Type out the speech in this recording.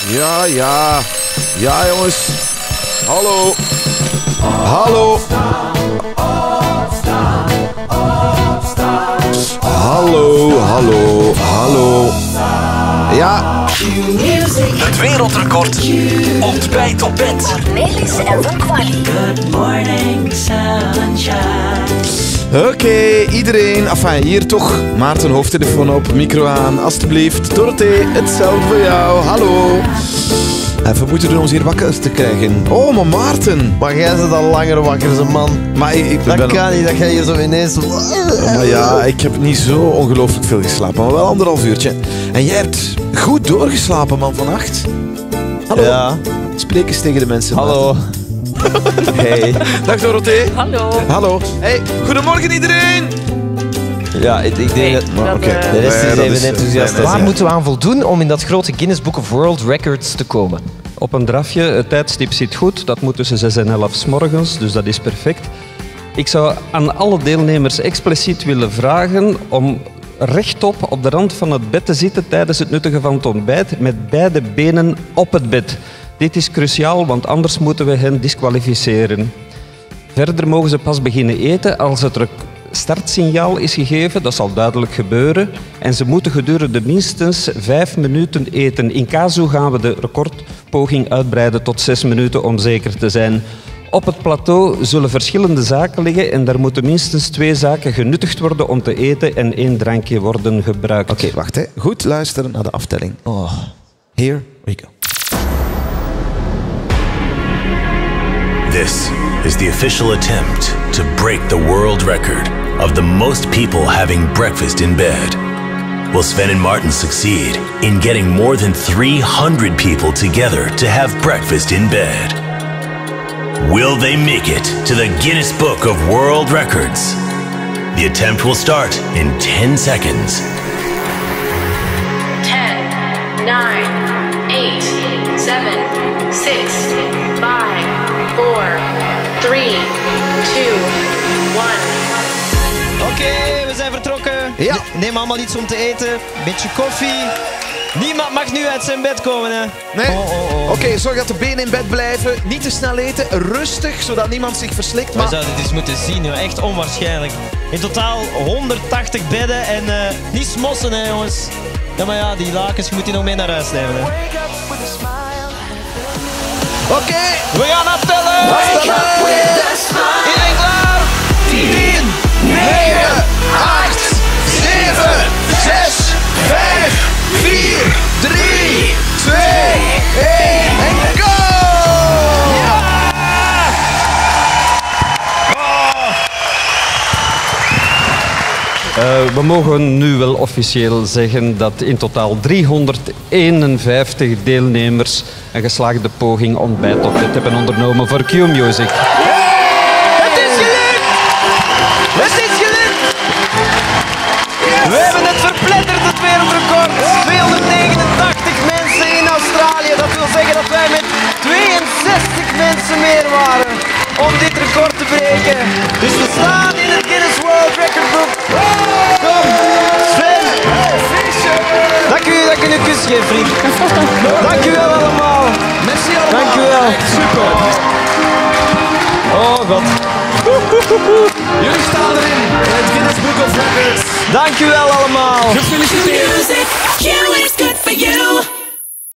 Ja, ja. Ja, jongens. Hallo. Hallo. Hallo, hallo, hallo. Ja. Het wereldrecord ontbijt op bed. Cornelis en Van Quali. Good morning, sunshine. Oké, iedereen. Enfin, hier toch. Maarten, hoofdtelefoon op, micro aan, alstublieft. Dorothee, hetzelfde voor jou. Hallo. Even moeten doen om ons hier wakker te krijgen. Oh, maar Maarten. Maar jij zit al langer wakker, ze man. Maar Dat kan niet, dat jij hier zo ineens... Maar ja, ik heb niet zo ongelooflijk veel geslapen, maar wel 1,5 uurtje. En jij hebt goed doorgeslapen, man, vannacht. Hallo. Ja. Spreek eens tegen de mensen. Hallo. Hey. Dag Dorothee. Hallo. Hallo. Hey, goedemorgen iedereen. Ja, ik denk dat... Maar oké. De rest is dat even enthousiast. Waar moeten we aan voldoen om in dat grote Guinness Book of World Records te komen? Op een drafje, het tijdstip zit goed. Dat moet tussen 6 en 11 's morgens, dus dat is perfect. Ik zou aan alle deelnemers expliciet willen vragen om rechtop op de rand van het bed te zitten tijdens het nuttigen van het ontbijt met beide benen op het bed. Dit is cruciaal, want anders moeten we hen disqualificeren. Verder mogen ze pas beginnen eten als het startsignaal is gegeven. Dat zal duidelijk gebeuren. En ze moeten gedurende minstens 5 minuten eten. In casu gaan we de recordpoging uitbreiden tot 6 minuten om zeker te zijn. Op het plateau zullen verschillende zaken liggen en daar moeten minstens 2 zaken genuttigd worden om te eten en 1 drankje worden gebruikt. Oké, wacht hè. Goed luisteren naar de aftelling. Oh. Here we go. This is the official attempt to break the world record of the most people having breakfast in bed. Will Sven and Martin succeed in getting more than 300 people together to have breakfast in bed? Will they make it to the Guinness Book of World Records? The attempt will start in 10 seconds. 10, 9, 8, 7, 6, 5, 4, 3, 2, 1. Oké, we zijn vertrokken. Ja. Neem allemaal iets om te eten. Beetje koffie. Niemand mag nu uit zijn bed komen, hè. Nee. Oh. Oké, zorg dat de benen in bed blijven. Niet te snel eten. Rustig, zodat niemand zich verslikt. We Maar... zouden dit eens moeten zien, joh. Echt onwaarschijnlijk. In totaal 180 bedden en niet smossen, hè, jongens. Ja, maar ja, die lakens moet je nog mee naar huis nemen, hè. Oké. We gaan aftellen! Iedereen klaar? 10, 9, 8, 7, 6, 5, 4, 3, 2, 1 en go! We mogen nu wel officieel zeggen dat in totaal 351 deelnemers een geslaagde poging ontbijt op bed hebben ondernomen voor Q-Music. Het is gelukt! Het is gelukt! We hebben het verpletterd, het wereldrecord. 289 mensen in Australië. Dat wil zeggen dat wij met 62 mensen meer waren om dit record te breken. Dus we staan in het Guinness World Record Book. Kom, Sven. Dank u dat je een kus geeft, vriend. Dank u wel allemaal. Merci allemaal. Dank u wel. Super. Oh god. Jullie staan erin. Het Guinness Book of Records. Dank u wel allemaal. Gefeliciteerd. Music.